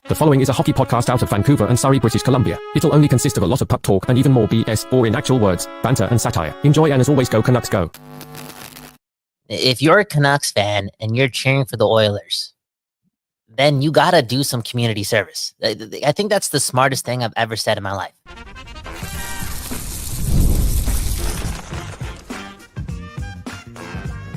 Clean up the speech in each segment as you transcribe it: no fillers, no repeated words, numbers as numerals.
The following is a hockey podcast out of Vancouver and Surrey, British Columbia. It'll only consist of a lot of puck talk and even more BS, or in actual words, banter and satire. Enjoy, and as always, go Canucks go. If you're a Canucks fan and you're cheering for the Oilers, then you gotta do some community service. I think that's the smartest thing I've ever said in my life.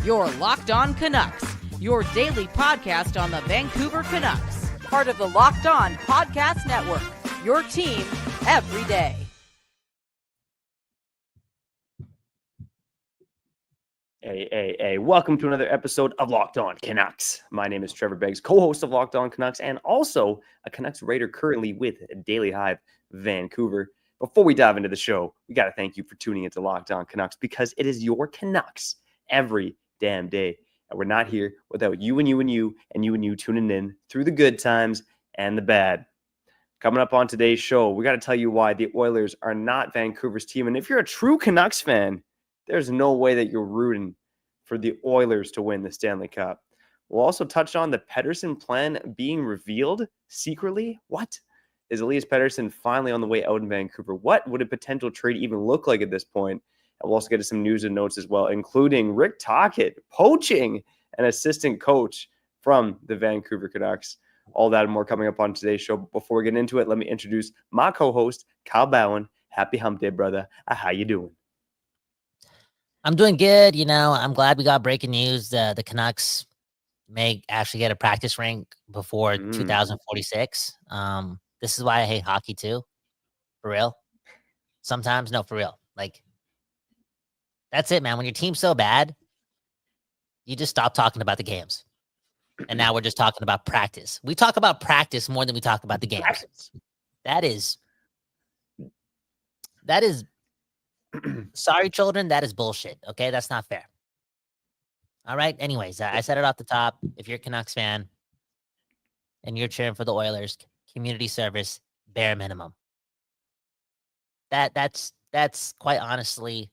You're Locked On Canucks, your daily podcast on the Vancouver Canucks. Part of the Locked On Podcast Network, your team every day. Hey, welcome to another episode of Locked On Canucks. My name is Trevor Beggs, co-host of Locked On Canucks and also a Canucks writer currently with Daily Hive Vancouver. Before we dive into the show, we got to thank you for tuning into Locked On Canucks because it is your Canucks every damn day. And we're not here without you and you and you and you and you tuning in through the good times and the bad. Coming up on today's show, we got to tell you why the Oilers are not Vancouver's team. And if you're a true Canucks fan, there's no way that you're rooting for the Oilers to win the Stanley Cup. We'll also touch on the Pettersson plan being revealed secretly. What? Is Elias Pettersson finally on the way out in Vancouver? What would a potential trade even look like at this point? And we'll also get to some news and notes as well, including Rick Tocchet poaching an assistant coach from the Vancouver Canucks. All that and more coming up on today's show. But before we get into it, let me introduce my co-host, Kyle Bowen. Happy hump day, brother. How you doing? I'm doing good. I'm glad we got breaking news. The Canucks may actually get a practice rink before 2046. This is why I hate hockey too. For real. Sometimes, no, for real. That's it, man. When your team's so bad, you just stop talking about the games. And now we're just talking about practice. We talk about practice more than we talk about the games. Practice. That is sorry, children, that is bullshit. Okay, that's not fair. All right. Anyways, I said it off the top. If you're a Canucks fan and you're cheering for the Oilers, community service, bare minimum. That's quite honestly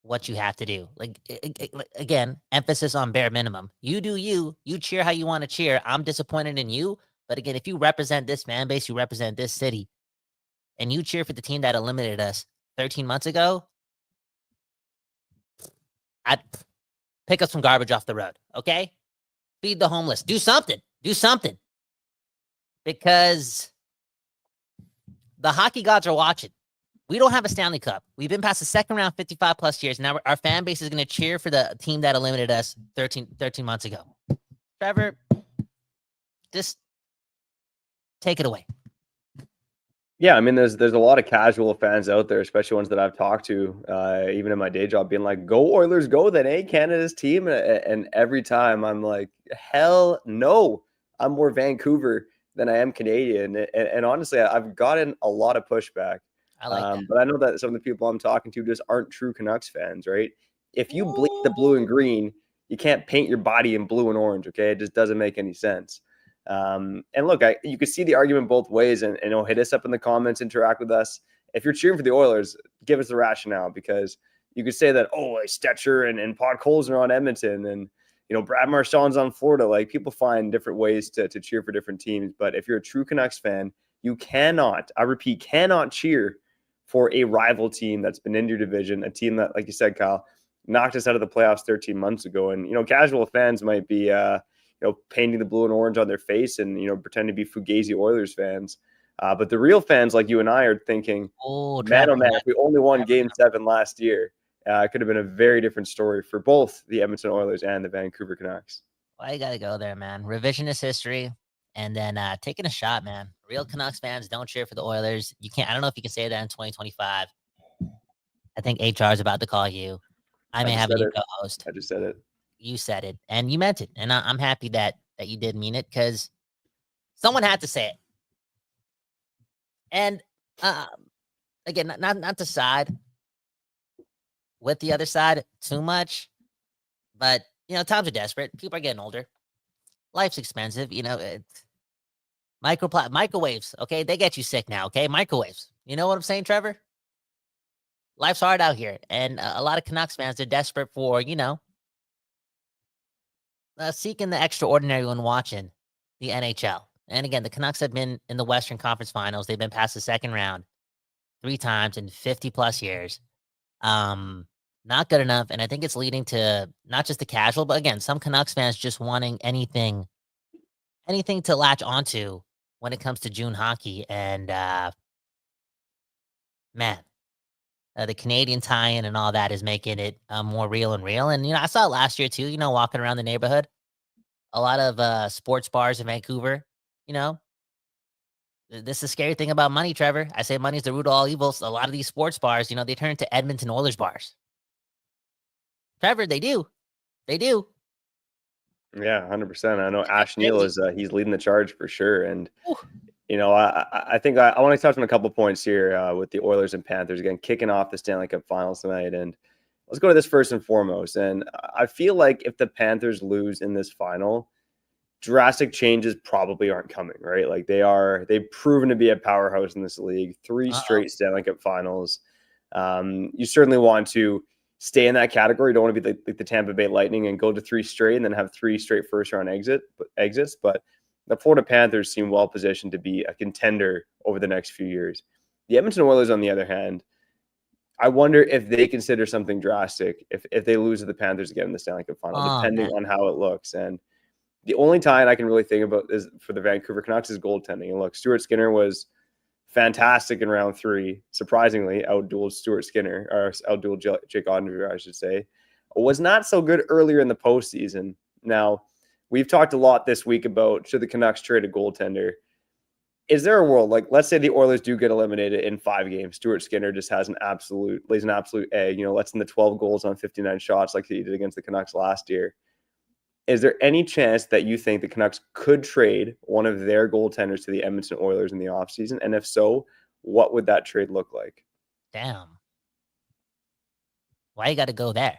what you have to do. Again, emphasis on bare minimum. You do you cheer how you want to cheer. I'm disappointed in you. But again, if you represent this fan base, you represent this city, and you cheer for the team that eliminated us 13 months ago, I'd pick up some garbage off the road, okay? Feed the homeless. Do something. Because the hockey gods are watching. We don't have a Stanley Cup. We've been past the second round 55 plus years. Now our fan base is going to cheer for the team that eliminated us 13 months ago. Trevor, just take it away. Yeah, I mean, there's a lot of casual fans out there, especially ones that I've talked to, even in my day job, being like, "Go Oilers, go!" That ain't Canada's team, and every time I'm like, "Hell no!" I'm more Vancouver than I am Canadian, and honestly, I've gotten a lot of pushback. I like that. But I know that some of the people I'm talking to just aren't true Canucks fans, right? If you bleed the blue and green, you can't paint your body in blue and orange, okay? It just doesn't make any sense. And look, you can see the argument both ways, and hit us up in the comments, interact with us. If you're cheering for the Oilers, give us the rationale, because you could say that, Stetcher and Podkolzin are on Edmonton, and Brad Marchand's on Florida. People find different ways to cheer for different teams. But if you're a true Canucks fan, you cannot, I repeat, cannot cheer for a rival team that's been in your division, a team that, like you said, Kyle, knocked us out of the playoffs 13 months ago. And, casual fans might be, painting the blue and orange on their face and, pretend to be Fugazi Oilers fans. But the real fans like you and I are thinking, man, if we only won Game 7 last year, it could have been a very different story for both the Edmonton Oilers and the Vancouver Canucks. Well, you got to go there, man. Revisionist history. And then taking a shot, man. Real Canucks fans don't cheer for the Oilers. You can't. I don't know if you can say that in 2025. I think HR is about to call you. I may have a new co-host. I just said it. You said it, and you meant it. And I'm happy that you did mean it, because someone had to say it. And again, not to side with the other side too much, but times are desperate. People are getting older. Life's expensive. It's microwaves, okay? They get you sick now, okay? Microwaves. You know what I'm saying, Trevor? Life's hard out here. And a lot of Canucks fans are desperate for, seeking the extraordinary when watching the NHL. And again, the Canucks have been in the Western Conference Finals. They've been past the second round 3 times in 50 plus years. Not good enough. And I think it's leading to not just the casual, but again, some Canucks fans just wanting anything to latch onto when it comes to June hockey. And man, the Canadian tie-in and all that is making it more real and real. And, I saw it last year too, walking around the neighborhood. A lot of sports bars in Vancouver, This is the scary thing about money, Trevor. I say money is the root of all evils. A lot of these sports bars, they turn into Edmonton Oilers bars. Trevor, they do. They do. Yeah, 100%. I know Ash Neal is he's leading the charge for sure. And, I think I want to touch on a couple points here with the Oilers and Panthers, again, kicking off the Stanley Cup Finals tonight. And let's go to this first and foremost. And I feel like if the Panthers lose in this final, drastic changes probably aren't coming, right? Like they've proven to be a powerhouse in this league. 3 straight Stanley Cup Finals. You certainly want to stay in that category. You don't want to be like the Tampa Bay Lightning and go to 3 straight and then have 3 straight first round exits. But the Florida Panthers seem well positioned to be a contender over the next few years. The Edmonton Oilers, on the other hand, I wonder if they consider something drastic if they lose to the Panthers again in the Stanley Cup Final, depending on how it looks. And the only tie I can really think about is for the Vancouver Canucks is goaltending. And look, Stuart Skinner was fantastic in round 3. Surprisingly, outdueled Jake Oettinger, I should say. Was not so good earlier in the postseason. Now, we've talked a lot this week about should the Canucks trade a goaltender. Is there a world, like let's say the Oilers do get eliminated in 5 games, Stuart Skinner just lays an absolute egg, lets in the 12 goals on 59 shots like he did against the Canucks last year. Is there any chance that you think the Canucks could trade one of their goaltenders to the Edmonton Oilers in the offseason? And if so, what would that trade look like? Damn. Why you got to go there?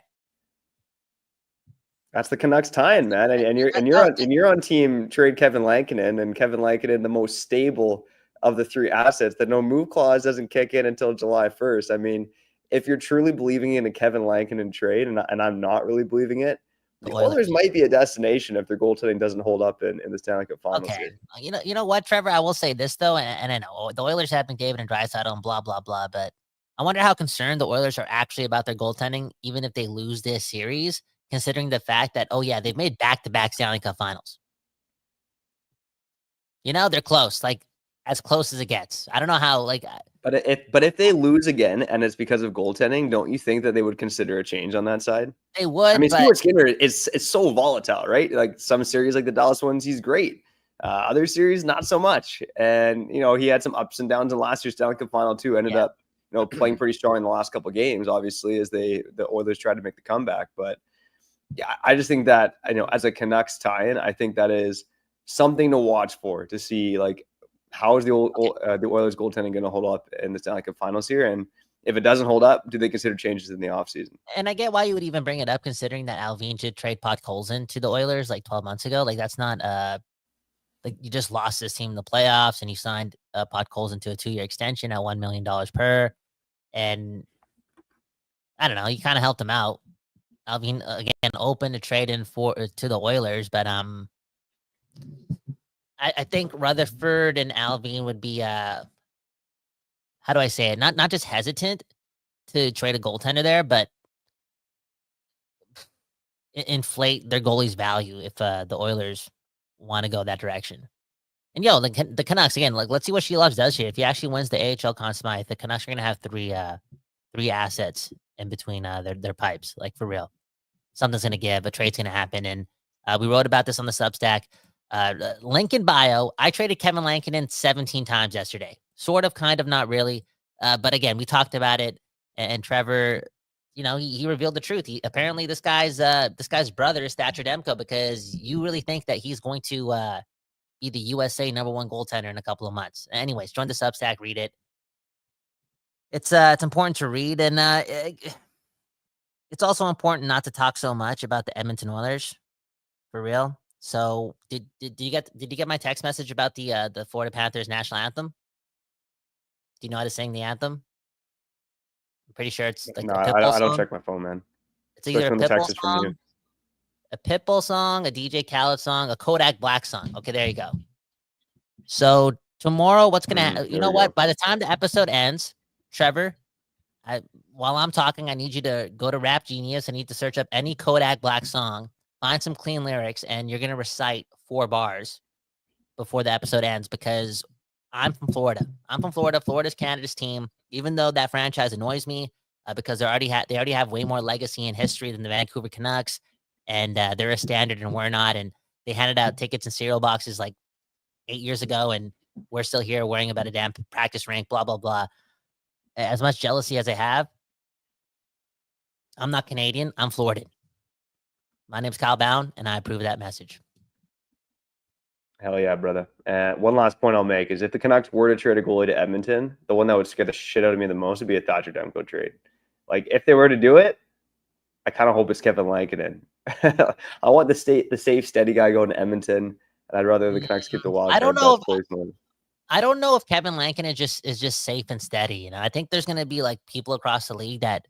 That's the Canucks tie-in, man. And you're on team trade Kevin Lankinen, and Kevin Lankinen, the most stable of the 3 assets. The no move clause doesn't kick in until July 1st. I mean, if you're truly believing in a Kevin Lankinen trade, and I'm not really believing it, the Oilers might be a destination if their goaltending doesn't hold up in the Stanley Cup Finals. Okay. You know what, Trevor? I will say this, though, and I know the Oilers have McDavid and Draisaitl and blah, blah, blah, but I wonder how concerned the Oilers are actually about their goaltending, even if they lose this series, considering the fact that, they've made back-to-back Stanley Cup Finals. They're close, like as close as it gets. I don't know how, But if they lose again and it's because of goaltending, don't you think that they would consider a change on that side? They would. I mean, Stuart Skinner is so volatile, right? Like some series, like the Dallas ones, he's great. Other series, not so much. And he had some ups and downs in last year's Stanley Cup Final too. Ended up, playing pretty strong in the last couple of games, obviously, as the Oilers tried to make the comeback. But yeah, I just think that as a Canucks tie-in, I think that is something to watch for, to see like how is the Oilers goaltending going to hold up in the Stanley Cup Finals here, and if it doesn't hold up, do they consider changes in the offseason? And I get why you would even bring it up, considering that Alvin did trade Podkolzin to the Oilers like 12 months ago. Like that's not like you just lost this team in the playoffs, and you signed Podkolzin to a 2-year extension at $1 million per, and I don't know, you kind of helped him out. Alvin again open to trade in to the Oilers, but I think Rutherford and Alvin would be how do I say it? Not just hesitant to trade a goaltender there, but inflate their goalie's value if the Oilers want to go that direction. And the Canucks again, like let's see what Sheloves does here. If he actually wins the AHL Conn Smythe, the Canucks are gonna have three assets in between their pipes, like for real. Something's gonna give, a trade's gonna happen, and we wrote about this on the Substack. Link in bio. I traded Kevin Lankinen 17 times yesterday. Sort of, kind of, not really. But again, we talked about it, and Trevor, he revealed the truth. Apparently this guy's brother is Thatcher Demko, because you really think that he's going to be the USA #1 goaltender in a couple of months. Anyways, join the Substack, read it. It's important to read, and it's also important not to talk so much about the Edmonton Oilers, for real. So did you get my text message about the Florida Panthers national anthem? Do you know how to sing the anthem? I'm pretty sure it's like I don't check my phone, man. It's either a Pitbull song, a DJ Khaled song, a Kodak Black song. Okay, there you go. So tomorrow, what's gonna you know what? By the time the episode ends, Trevor, while I'm talking, I need you to go to Rap Genius. I need to search up any Kodak Black song, find some clean lyrics, and you're gonna recite 4 bars before the episode ends because I'm from Florida. I'm from Florida. Florida's Canada's team. Even though that franchise annoys me because they already have way more legacy and history than the Vancouver Canucks, and they're a standard and we're not. And they handed out tickets and cereal boxes like 8 years ago, and we're still here worrying about a damn practice rank. Blah blah blah. As much jealousy as I have, I'm not Canadian. I'm Floridan. My name's Kyle Bound, and I approve of that message. Hell yeah, brother. One last point I'll make is if the Canucks were to trade a goalie to Edmonton, the one that would scare the shit out of me the most would be a Thatcher Demko trade. Like, if they were to do it, I kind of hope it's Kevin Lankinen. I want the safe, steady guy going to Edmonton, and I'd rather the Canucks keep the wild card. I don't know if Kevin Lankinen is just safe and steady. You know, I think there's going to be like people across the league that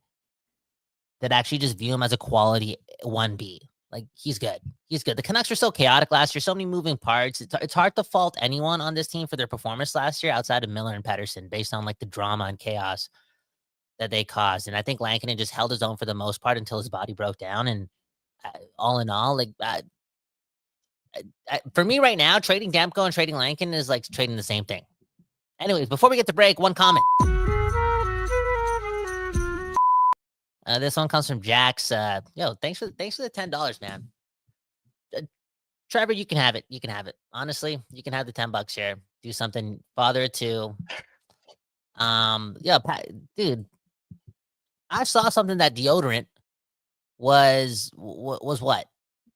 actually just view him as a quality 1B. Like, he's good. He's good. The Canucks were so chaotic last year, so many moving parts. It's hard to fault anyone on this team for their performance last year outside of Miller and Pettersson based on like the drama and chaos that they caused. And I think Lankinen just held his own for the most part until his body broke down. And all in all, like for me right now, trading Demko and trading Lankinen is like trading the same thing. Anyways, before we get to break, one comment. This one comes from Jax. Yo, thanks for the $10, man. Trevor, you can have it. You can have it. Honestly, you can have the $10 here. Do something. Father it to. Yeah, dude. I saw something that deodorant was what?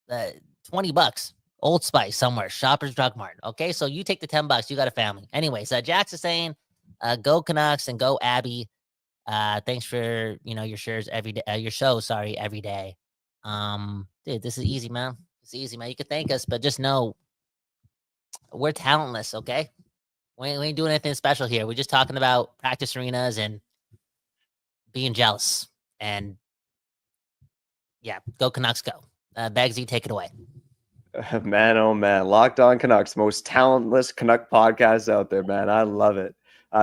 $20. Old Spice somewhere. Shoppers Drug Mart. Okay, so you take the $10. You got a family. Anyways, Jax is saying, go Canucks and go Abby. Thanks for your shares every day. Your show, sorry, every day. Dude, this is easy, man. It's easy, man. You can thank us, but just know we're talentless. Okay, we ain't doing anything special here. We're just talking about practice arenas and being jealous. And yeah, go Canucks, go. Bagsy, take it away. Man, oh man, Locked On Canucks, most talentless Canuck podcast out there, man. I love it.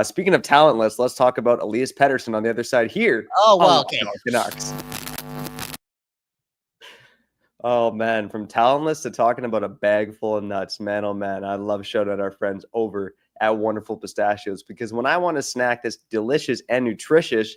Speaking of talentless, let's talk about Elias Pettersson on the other side here. Oh, well, okay. Canucks. Oh, man. From talentless to talking about a bag full of nuts. Man, oh, man. I love shouting out our friends over at Wonderful Pistachios because when I want to snack this delicious and nutritious,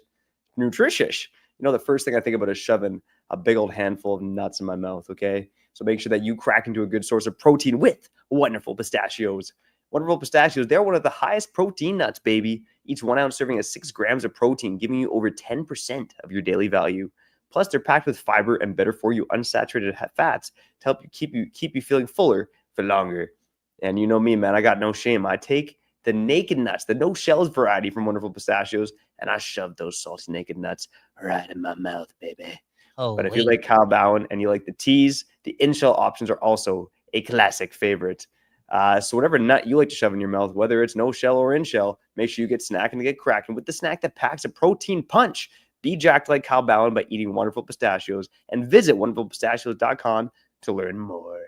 the first thing I think about is shoving a big old handful of nuts in my mouth, okay? So make sure that you crack into a good source of protein with Wonderful Pistachios. Wonderful Pistachios, they're one of the highest protein nuts, baby. Each 1 ounce serving has 6 grams of protein, giving you over 10% of your daily value. Plus, they're packed with fiber and better for you unsaturated fats to help you keep you feeling fuller for longer. And you know me, man, I got no shame. I take the naked nuts, the no shells variety from Wonderful Pistachios, and I shove those salty naked nuts right in my mouth, baby. Oh, but if you like Kyle Bowen and you like the teas, the in-shell options are also a classic favorite. So whatever nut you like to shove in your mouth, whether it's no shell or in shell, make sure you get snacking to get cracking with the snack that packs a protein punch. Be jacked like Kyle Bowen by eating Wonderful Pistachios and visit wonderfulpistachios.com to learn more.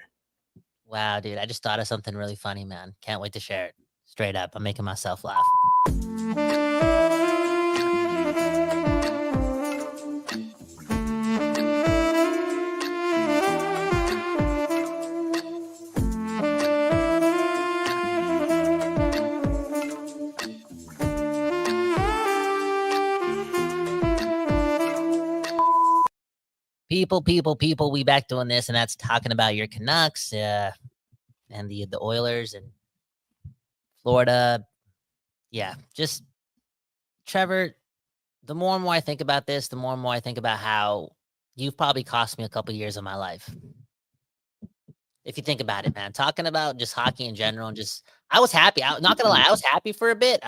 Wow, dude. I just thought of something really funny, man. Can't wait to share it. Straight up. I'm making myself laugh. People, we back doing this, and that's talking about your Canucks and the Oilers and Florida. Yeah, just Trevor, the more and more I think about this, the more and more I think about how you've probably cost me a couple years of my life. If you think about it, man, talking about just hockey in general and just, I was happy. I'm not going to lie. I was happy for a bit.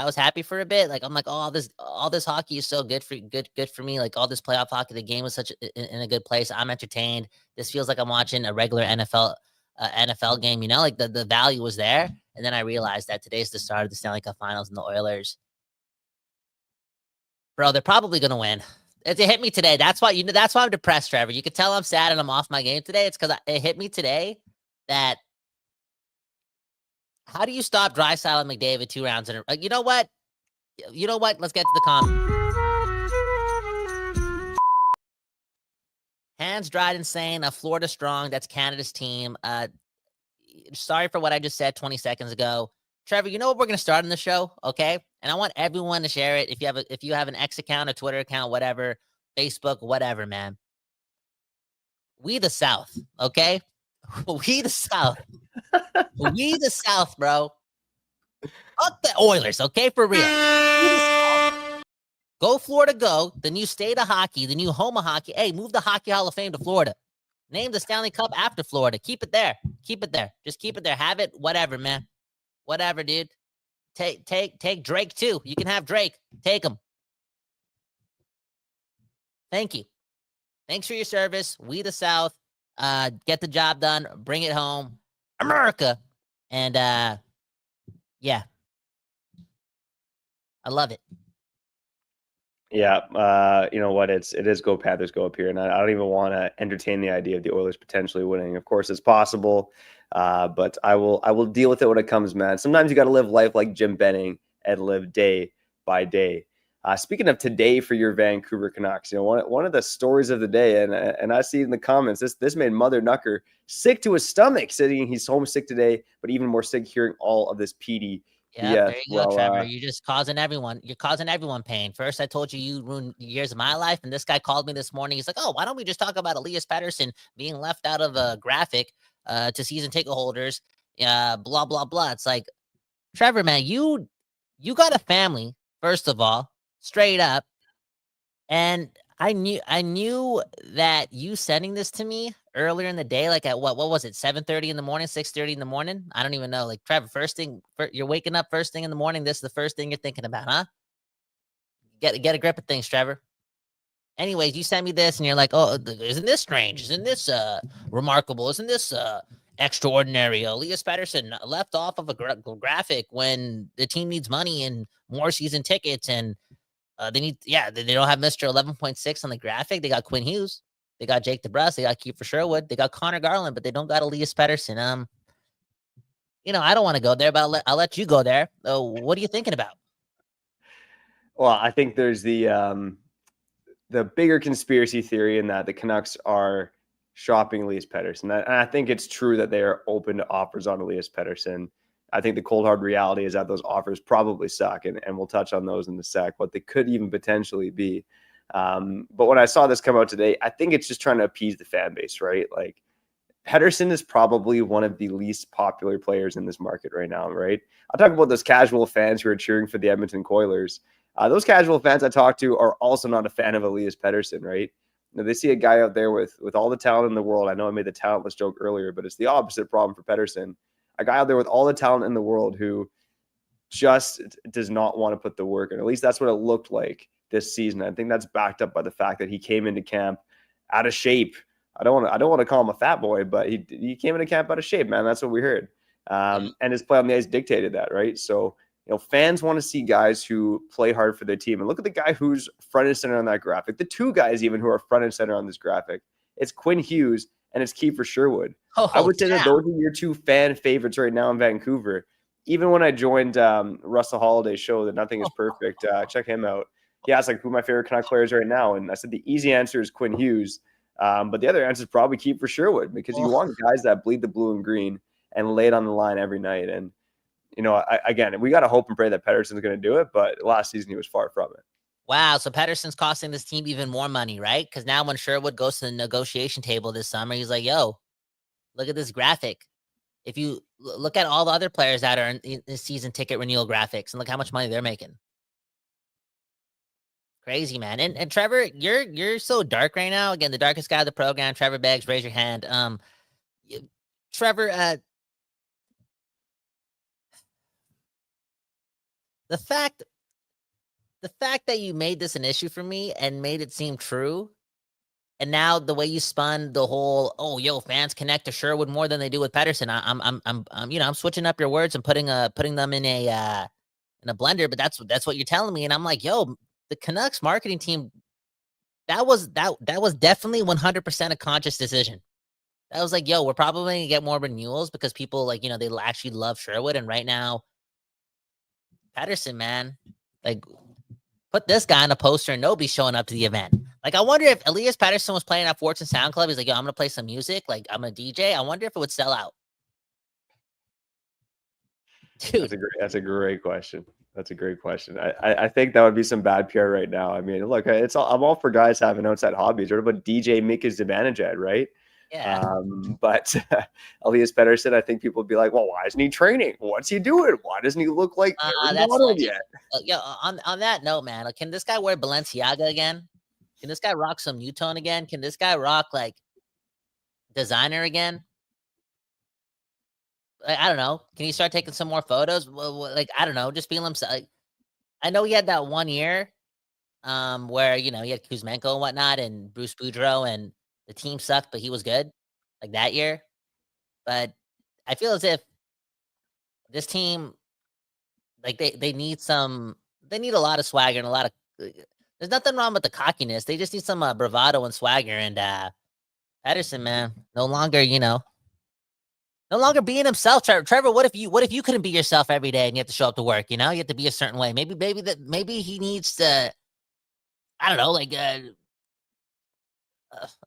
Like, I'm like, oh, all this hockey is so good for me. Like all this playoff hockey, the game was such in a good place. I'm entertained. This feels like I'm watching a regular NFL game, like the value was there. And then I realized that today's the start of the Stanley Cup Finals and the Oilers. Bro, they're probably going to win. It hit me today. That's why I'm depressed, Trevor. You could tell I'm sad and I'm off my game today. It's because it hit me today that How do you stop Draisaitl and McDavid 2 rounds in a? You know what? Let's get to the comment. Hands dried and saying Florida strong. That's Canada's team. Sorry for what I just said 20 seconds ago. Trevor, you know what we're going to start in the show, okay? And I want everyone to share it. If you have an X account, a Twitter account, whatever, Facebook, whatever, man. We the South, okay? We the South. We the South, bro. Fuck the Oilers, okay? For real. Go Florida, go. The new state of hockey, the new home of hockey. Hey, move the Hockey Hall of Fame to Florida. Name the Stanley Cup after Florida. Keep it there. Keep it there. Just keep it there. Have it. Whatever, man. Whatever, dude. Take Drake too. You can have Drake. Take him. Thank you. Thanks for your service. We the South. Get the job done. Bring it home. America. And yeah. I love it. Yeah, you know what? It is go Panthers go up here, and I don't even want to entertain the idea of the Oilers potentially winning. Of course, it's possible, but I will deal with it when it comes, man. Sometimes you got to live life like Jim Benning and live day by day. Speaking of today for your Vancouver Canucks, you know, one of the stories of the day, and I see in the comments, this made Mother Knucker sick to his stomach, saying he's homesick today, but even more sick hearing all of this PD. Yeah, there you go, Trevor. You're just causing everyone. You're causing everyone pain. First, I told you ruined years of my life, and this guy called me this morning. He's like, "Oh, why don't we just talk about Elias Pettersson being left out of a graphic to season ticket holders?" Blah blah blah. It's like, Trevor, man, you got a family. First of all, straight up, and I knew that you sending this to me earlier in the day, like at what was it, 7:30 in the morning, 6:30 in the morning? I don't even know. Like, Trevor, you're waking up first thing in the morning. This is the first thing you're thinking about, huh? Get a grip of things, Trevor. Anyways, you sent me this, and you're like, "Oh, isn't this strange? Isn't this remarkable? Isn't this extraordinary? Elias Pettersson left off of a graphic when the team needs money and more season tickets, and they don't have Mr. 11.6 on the graphic. They got Quinn Hughes. They got Jake DeBrusk. They got Kiefer Sherwood. They got Connor Garland, but they don't got Elias Pettersson. You know, I don't want to go there, but I'll let you go there. What are you thinking about? Well, I think there's the bigger conspiracy theory in that the Canucks are shopping Elias Pettersson. And I think it's true that they are open to offers on Elias Pettersson. I think the cold hard reality is that those offers probably suck, and we'll touch on those in a sec, what they could even potentially be. But when I saw this come out today, I think it's just trying to appease the fan base, right? Like, Pettersson is probably one of the least popular players in this market right now, right? I talk about those casual fans who are cheering for the Edmonton Oilers. Those casual fans I talk to are also not a fan of Elias Pettersson, right? Now, they see a guy out there with all the talent in the world. I know I made the talentless joke earlier, but it's the opposite problem for Pettersson. A guy out there with all the talent in the world who just does not want to put the work in. At least that's what it looked like this season. I think that's backed up by the fact that he came into camp out of shape. I don't want to call him a fat boy, but he came into camp out of shape, man. That's what we heard. And his play on the ice dictated that, right? So, you know, fans want to see guys who play hard for their team. And look at the guy who's front and center on that graphic. The two guys even who are front and center on this graphic. It's Quinn Hughes and it's Kiefer Sherwood. I would say that those are your two fan favorites right now in Vancouver. Even when I joined Russell Holiday's show, that Nothing is Perfect, check him out. He asked, like, who my favorite Canuck players right now. And I said the easy answer is Quinn Hughes. But the other answer is probably Kiefer Sherwood, because you want guys that bleed the blue and green and lay it on the line every night. And, you know, again, we got to hope and pray that Pettersson's going to do it. But last season, he was far from it. Wow. So Pettersson's costing this team even more money, right? Because now when Sherwood goes to the negotiation table this summer, he's like, yo, look at this graphic. If you look at all the other players that are in season ticket renewal graphics and look how much money they're making. Crazy, man. And Trevor, you're so dark right now. Again, the darkest guy of the program, Trevor Beggs, raise your hand. Trevor, the fact that you made this an issue for me and made it seem true, and now the way you spun the whole, fans connect to Sherwood more than they do with Pettersson. I'm switching up your words and putting them in a blender, but that's what you're telling me, and I'm like, the Canucks marketing team, that was definitely 100% a conscious decision. I was like, yo, we're probably going to get more renewals because people like, they actually love Sherwood. And right now, Pettersson, man, like put this guy on a poster and nobody's showing up to the event. Like, I wonder if Elias Pettersson was playing at Fortune Sound Club. He's like, yo, I'm going to play some music. Like, I'm a DJ. I wonder if it would sell out. Dude. That's a great question. That's a great question. I think that would be some bad PR right now. I mean, look, I'm all for guys having outside hobbies. What about DJ Mika Zibanejad, right? Yeah. But Elias Pettersson, I think people would be like, well, why isn't he training? What's he doing? Why doesn't he look like Aaron yet? Yo, on that note, man, can this guy wear Balenciaga again? Can this guy rock some Newton again? Can this guy rock like designer again? I don't know. Can he start taking some more photos? Like, I don't know. Just feel himself. Like, I know he had that 1 year where, he had Kuzmenko and whatnot and Bruce Boudreau and the team sucked, but he was good like that year. But I feel as if this team, like they need a lot of swagger and a lot of, there's nothing wrong with the cockiness. They just need some bravado and swagger. And Pettersson, man, no longer being himself. Trevor, what if you couldn't be yourself every day and you have to show up to work? You have to be a certain way. Maybe he needs to, I don't know, like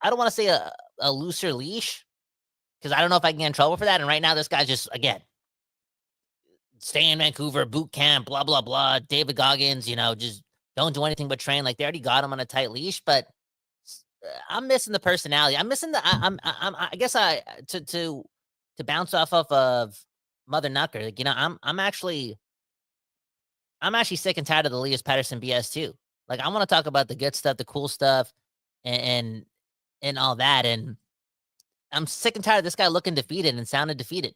I don't want to say a looser leash because I don't know if I can get in trouble for that. And right now, this guy's just, again, stay in Vancouver, boot camp, blah, blah, blah. David Goggins, just don't do anything but train. Like, they already got him on a tight leash, but I'm missing the personality. I'm missing I guess to bounce off of Mother Nucker. Like, I'm actually sick and tired of the Elias Pettersson BS too. Like, I want to talk about the good stuff, the cool stuff, and all that. And I'm sick and tired of this guy looking defeated and sounding defeated.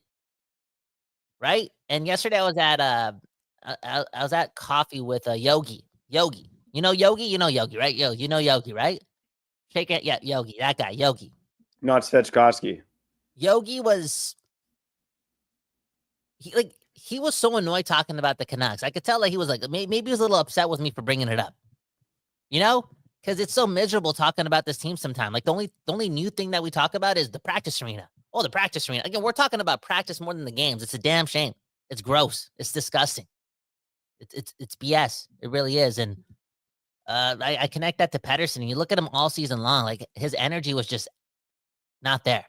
Right? And yesterday I was at I was at coffee with Yogi. Yogi. Yogi? Yogi, right? Yogi, right? Shake it. Yeah, Yogi. That guy, Yogi. Not Svechkovsky. Yogi was he was so annoyed talking about the Canucks. I could tell that he was like, maybe he was a little upset with me for bringing it up. Because it's so miserable talking about this team sometimes. Like, the only new thing that we talk about is the practice arena. Oh, the practice arena. Again, we're talking about practice more than the games. It's a damn shame. It's gross. It's disgusting. It's BS. It really is. And I connect that to Pettersson. You look at him all season long, like his energy was just not there.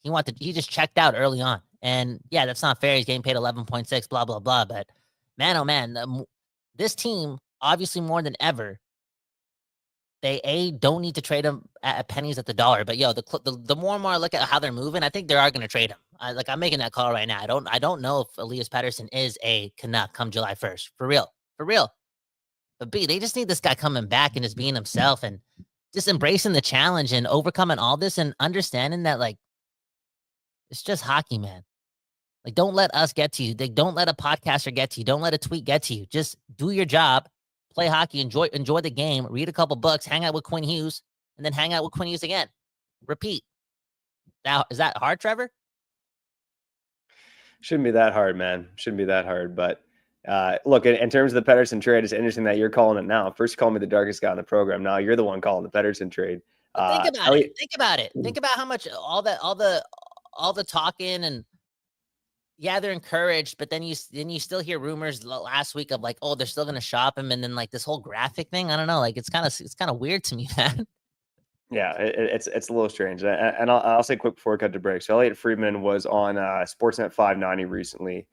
He just checked out early on. And yeah, that's not fair. He's getting paid 11.6, blah, blah, blah. But man, oh man, this team, obviously more than ever, they don't need to trade him at pennies at the dollar. But yo, the more and more I look at how they're moving, I think they are going to trade him. I'm making that call right now. I don't know if Elias Pettersson is a Canuck come July 1st. For real. But B, they just need this guy coming back and just being himself and just embracing the challenge and overcoming all this and understanding that, like, it's just hockey, man. Like, don't let us get to you. Like, don't let a podcaster get to you. Don't let a tweet get to you. Just do your job, play hockey, enjoy the game, read a couple books, hang out with Quinn Hughes, and then hang out with Quinn Hughes again. Repeat. Now, is that hard, Trevor? Shouldn't be that hard, man. Shouldn't be that hard. But look, in terms of the Pettersson trade, it's interesting that you're calling it now. First, you called me the darkest guy on the program. Now you're the one calling the Pettersson trade. Think about it. Think about it. Think about how much all the talking and yeah, they're encouraged, but then you still hear rumors last week of like, oh, they're still gonna shop him, and then like this whole graphic thing. I don't know, like it's kind of weird to me, man. Yeah, it's a little strange, and I'll say quick before we cut to break. So Elliot Friedman was on Sportsnet 590 recently,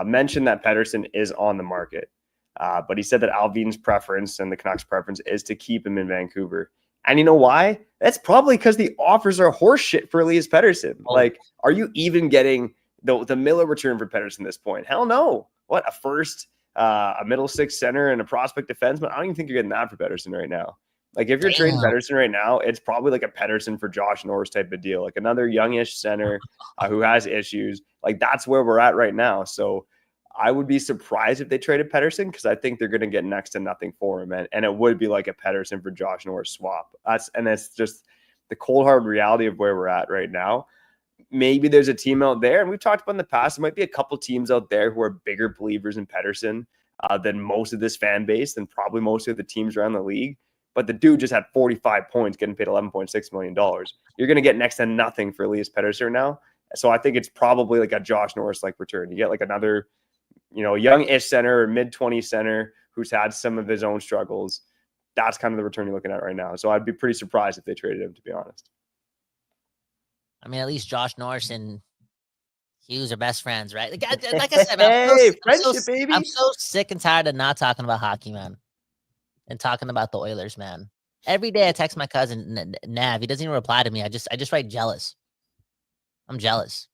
mentioned that Pettersson is on the market, but he said that Alvin's preference and the Canucks' preference is to keep him in Vancouver. And you know why? That's probably because the offers are horseshit for Elias Pettersson. Oh. Like, are you even getting the Miller return for Pettersson at this point? Hell no. What, a first, a middle six center, and a prospect defenseman? I don't even think you're getting that for Pettersson right now. Like, if you're trading Pettersson right now, it's probably like a Pettersson for Josh Norris type of deal, like another youngish center who has issues. Like, that's where we're at right now. So I would be surprised if they traded Pettersson because I think they're going to get next to nothing for him. And it would be like a Pettersson for Josh Norris swap. That's just the cold hard reality of where we're at right now. Maybe there's a team out there, and we've talked about in the past, there might be a couple teams out there who are bigger believers in Pettersson than most of this fan base, than probably most of the teams around the league. but the dude just had 45 points, getting paid $11.6 million. You're going to get next to nothing for Elias Pettersson now. So I think it's probably like a Josh Norris-like return. You get like another, young-ish center or mid-20 center who's had some of his own struggles. That's kind of the return you're looking at right now. So I'd be pretty surprised if they traded him, to be honest. I mean, at least Josh Norris and Hughes are best friends, right? Like I said, man, I'm so sick and tired of not talking about hockey, man, and talking about the Oilers, man. Every day I text my cousin Nav. He doesn't even reply to me. I just write jealous. I'm jealous.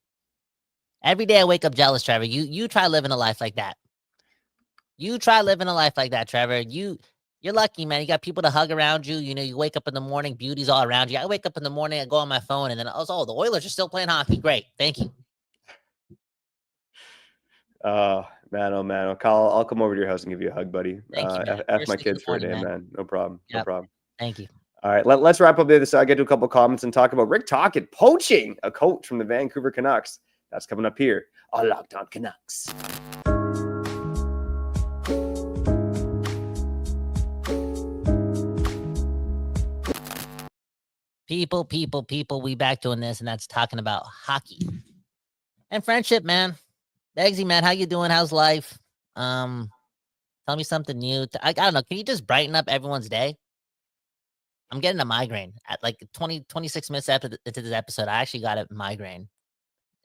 Every day I wake up jealous, Trevor. You try living a life like that. You try living a life like that, Trevor. You're lucky, man. You got people to hug around you. You wake up in the morning, beauty's all around you. I wake up in the morning, I go on my phone, and then the Oilers are still playing hockey. Great, thank you. Man, oh man, I'll come over to your house and give you a hug, buddy. Thank you, man. F my kids for a day, man. No problem. Yep. No problem. Thank you. All right, let's wrap up the other side. Get to a couple of comments and talk about Rick Tocchet poaching a coach from the Vancouver Canucks. That's coming up here on Locked On Canucks. People, we back doing this, and that's talking about hockey and friendship, man. Eggsy, man, how you doing? How's life? Tell me something new. I don't know. Can you just brighten up everyone's day? I'm getting a migraine at like 26 minutes into this episode. I actually got a migraine.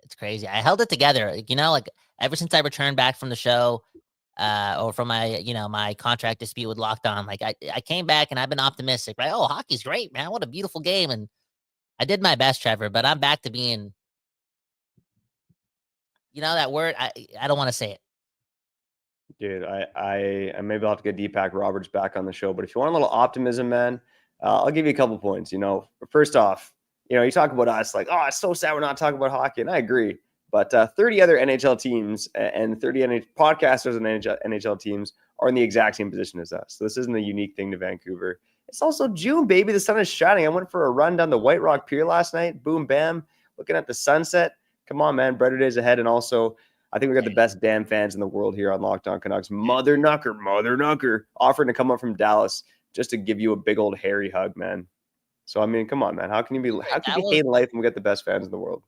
It's crazy. I held it together, like ever since I returned back from the show, or from my, my contract dispute with Locked On. Like I came back and I've been optimistic, right? Oh, hockey's great, man. What a beautiful game. And I did my best, Trevor, but I'm back to being, that word. I don't want to say it. Dude, I maybe I'll have to get Deepak Roberts back on the show, but if you want a little optimism, man, I'll give you a couple points. First off, you talk about us like, oh, it's so sad we're not talking about hockey, and I agree. But 30 other NHL teams and 30 podcasters and NHL teams are in the exact same position as us. So this isn't a unique thing to Vancouver. It's also June, baby. The sun is shining. I went for a run down the White Rock Pier last night. Boom, bam. Looking at the sunset. Come on, man. Brighter days ahead. And also, I think we got the best damn fans in the world here on Locked On Canucks. Mother Knucker, offering to come up from Dallas just to give you a big old hairy hug, man. So, I mean, come on, man. How can you hate life when we got the best fans in the world?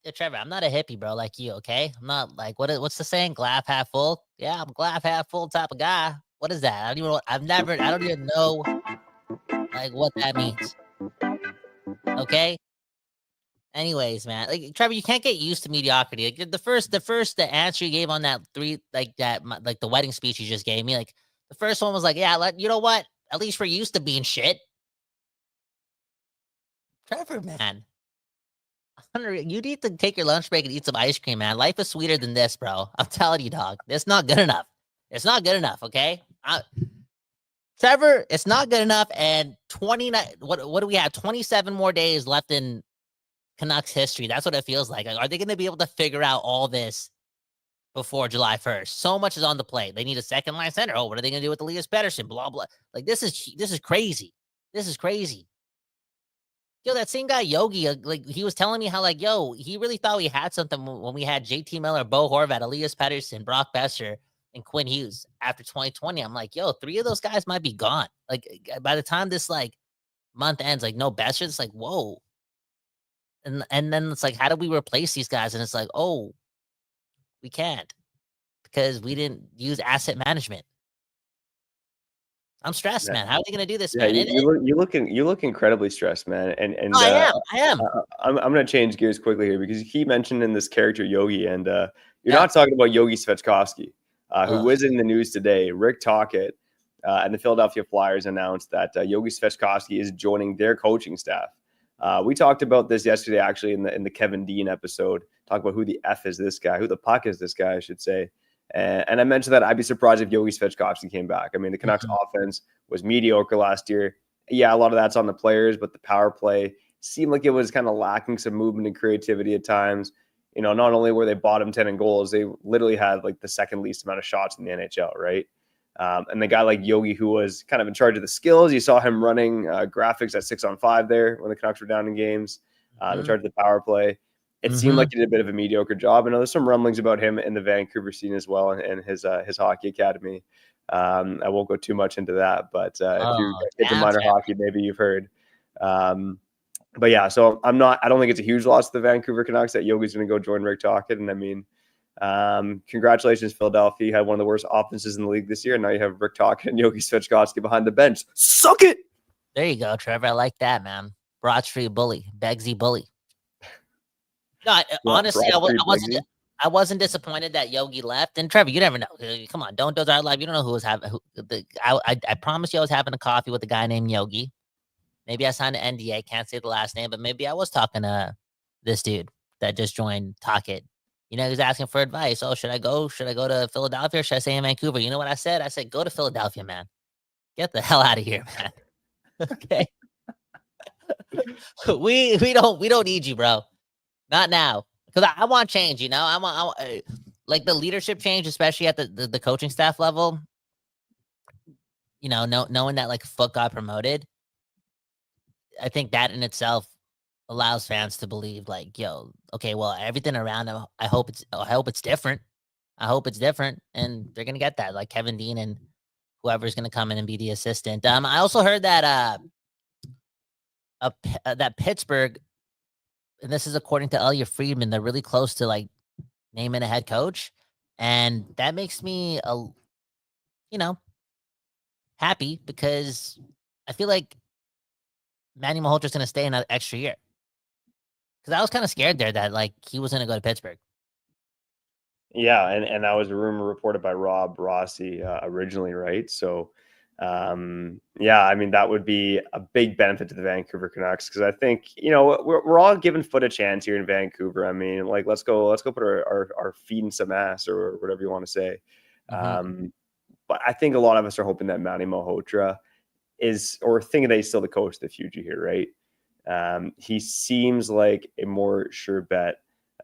Yeah, Trevor, I'm not a hippie, bro, like you, okay? I'm not like, what's the saying? Glass half full? Yeah, I'm a glass half full type of guy. What is that? I don't even know, like, what that means. Okay? Anyways, man, like, Trevor, you can't get used to mediocrity. Like, the answer you gave on that the wedding speech you just gave me, like, the first one was like, yeah, you know what? At least we're used to being shit. Trevor, man. You need to take your lunch break and eat some ice cream, man. Life is sweeter than this, bro. I'm telling you, dog. It's not good enough. It's not good enough, okay? Trevor, it's not good enough. And 29, what do we have? 27 more days left in Canucks history. That's what it feels like. Are they going to be able to figure out all this before July 1st? So much is on the plate. They need a second line center. Oh, what are they going to do with Elias Pettersson? Blah, blah. Like, this is crazy. This is crazy. Yo, that same guy, Yogi, like, he was telling me how, like, he really thought we had something when we had JT Miller, Bo Horvat, Elias Pettersson, Brock Besser, and Quinn Hughes after 2020. I'm like, 3 of those guys might be gone. Like, by the time this, like, month ends, like, no Besser, it's like, whoa. And then it's like, how do we replace these guys? And it's like, oh, we can't because we didn't use asset management. I'm stressed, man. How are they going to do this, man? You look incredibly stressed, man. And I am. I'm going to change gears quickly here because you keep mentioning this character Yogi, and you're not talking about Yogi Svechkovsky, who was in the news today. Rick Tocchet and the Philadelphia Flyers announced that Yogi Svechkovsky is joining their coaching staff. We talked about this yesterday, actually, in the Kevin Dean episode. Talk about who the F is this guy, who the puck is this guy, I should say. And I mentioned that I'd be surprised if Yogi Svechkovsky came back. I mean, the Canucks offense was mediocre last year. Yeah, a lot of that's on the players, but the power play seemed like it was kind of lacking some movement and creativity at times. Not only were they bottom 10 in goals, they literally had like the second least amount of shots in the NHL, right? And the guy like Yogi, who was kind of in charge of the skills, you saw him running graphics at 6-on-5 there when the Canucks were down in games, in charge of the power play. It seemed like he did a bit of a mediocre job. I know there's some rumblings about him in the Vancouver scene as well and his hockey academy. I won't go too much into that, but if you get the damn, minor Trevor. hockey, maybe you've heard. But yeah, so I don't think it's a huge loss to the Vancouver Canucks that Yogi's going to go join Rick Tocchet. And I mean, congratulations, Philadelphia. You had one of the worst offenses in the league this year. And now you have Rick Tocchet and Yogi Svechkovsky behind the bench. Suck it. There you go, Trevor. I like that, man. Broad Street bully, Begsy bully. No, honestly, I wasn't disappointed that Yogi left. And Trevor, you never know. Come on, don't doze our life. You don't know who was having. I promise you, I was having a coffee with a guy named Yogi. Maybe I signed an NDA. Can't say the last name, but maybe I was talking to this dude that just joined Tocchet. You know, he was asking for advice. Oh, should I go to Philadelphia or should I stay in Vancouver? You know what I said? I said, go to Philadelphia, man. Get the hell out of here, man. Okay. we don't need you, bro. Not now. Because I want change, you know. I want like the leadership change, especially at the coaching staff level. You know, knowing that like Foot got promoted, I think that in itself allows fans to believe, like, yo, okay, well, everything around him, I hope it's different. I hope it's different, and they're gonna get that, like Kevin Dean and whoever's gonna come in and be the assistant. I also heard that that Pittsburgh, and this is according to Elliot Friedman, they're really close to like naming a head coach, and that makes me happy because I feel like Manny Malhotra's going to stay another extra year. Because I was kind of scared there that like he was going to go to Pittsburgh. Yeah, and that was a rumor reported by Rob Rossi originally, right? So, yeah, I mean, that would be a big benefit to the Vancouver Canucks because I think, we're all giving Foot a chance here in Vancouver. I mean, like, let's go put our feet in some ass or whatever you want to say. Mm-hmm. But I think a lot of us are hoping that Manny Malhotra or thinking that he's still the coach of the future here, right? He seems like a more sure bet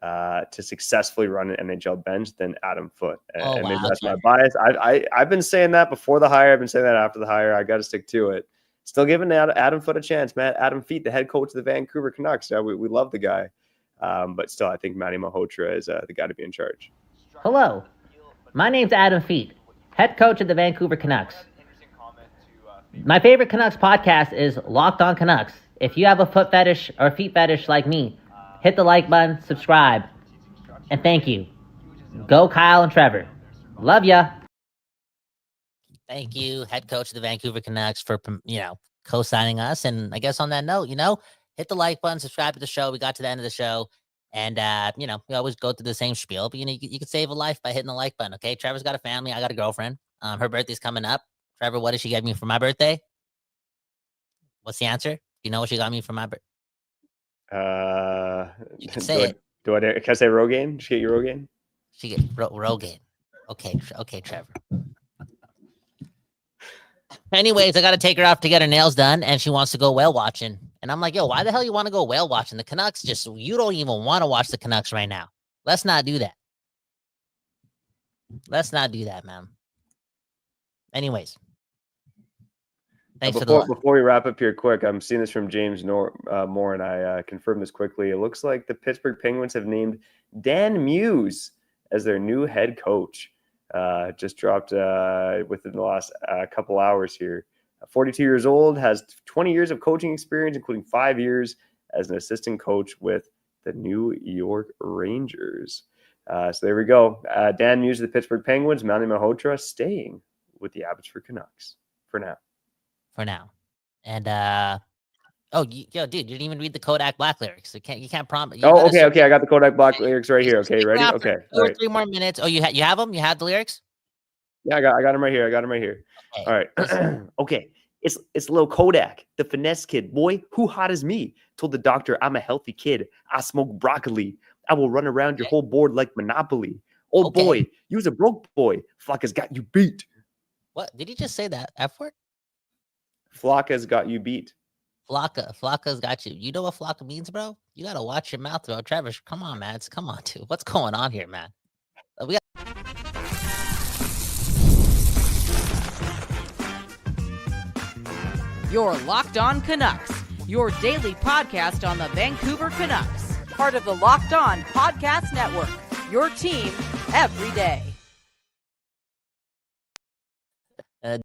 to successfully run an NHL bench than Adam Foote. And maybe that's my bias. I've been saying that before the hire. I've been saying that after the hire. I got to stick to it. Still giving Adam Foote a chance, man. Adam Feet, the head coach of the Vancouver Canucks. Yeah, we love the guy. But still, I think Manny Malhotra is the guy to be in charge. Hello. My name's Adam Feet, head coach of the Vancouver Canucks. My favorite Canucks podcast is Locked On Canucks. If you have a foot fetish or feet fetish like me, hit the like button, subscribe, and thank you. Go Kyle and Trevor. Love ya. Thank you, head coach of the Vancouver Canucks, for co-signing us. And I guess on that note, hit the like button, subscribe to the show. We got to the end of the show, and we always go through the same spiel, but you can save a life by hitting the like button. Okay, Trevor's got a family. I got a girlfriend. Her birthday's coming up. Trevor, what did she get me for my birthday? What's the answer? Do you know what she got me for my birthday? You can say it. Can I say Rogaine? Did she get you Rogaine? She get Rogaine. Okay, Trevor. Anyways, I got to take her out to get her nails done, and she wants to go whale watching. And I'm like, yo, why the hell you want to go whale watching? The Canucks you don't even want to watch the Canucks right now. Let's not do that. Let's not do that, man. Anyways. Before we wrap up here quick, I'm seeing this from James Moore, and I confirmed this quickly. It looks like the Pittsburgh Penguins have named Dan Muse as their new head coach. Just dropped within the last couple hours here. 42 years old, has 20 years of coaching experience, including 5 years as an assistant coach with the New York Rangers. So there we go. Dan Muse of the Pittsburgh Penguins, Manny Malhotra staying with the Abbotsford Canucks for now. And dude, you didn't even read the Kodak Black lyrics. You can't promise. Okay. I got the Kodak Black lyrics right here. Okay, ready? Okay. 2 or 3 more minutes. Oh, you have them? You have the lyrics? Yeah, I got them right here. Okay. All right. Okay. It's Lil Kodak, the finesse kid. Boy, who hot as me? Told the doctor I'm a healthy kid. I smoke broccoli. I will run around your whole board like Monopoly. Oh boy, you's a broke boy. Flocka's got you beat. What? Did he just say that F word? Flocka's got you beat. Flocka's got you. You know what Flocka means, bro? You gotta watch your mouth, bro. Trevor, come on, man. Come on, dude. What's going on here, man? You're Locked On Canucks, your daily podcast on the Vancouver Canucks, part of the Locked On Podcast Network, your team every day.